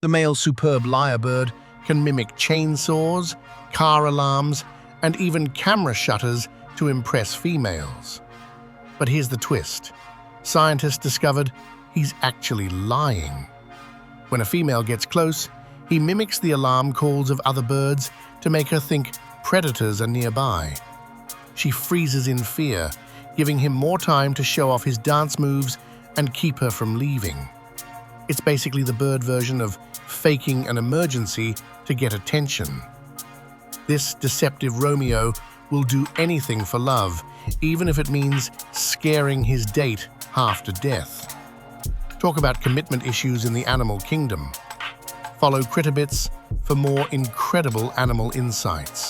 The male superb lyrebird can mimic chainsaws, car alarms, and even camera shutters to impress females. But here's the twist. Scientists discovered he's actually lying. When a female gets close, he mimics the alarm calls of other birds to make her think predators are nearby. She freezes in fear, giving him more time to show off his dance moves and keep her from leaving. It's basically the bird version of faking an emergency to get attention. This deceptive Romeo will do anything for love, even if it means scaring his date half to death. Talk about commitment issues in the animal kingdom. Follow Critterbits for more incredible animal insights.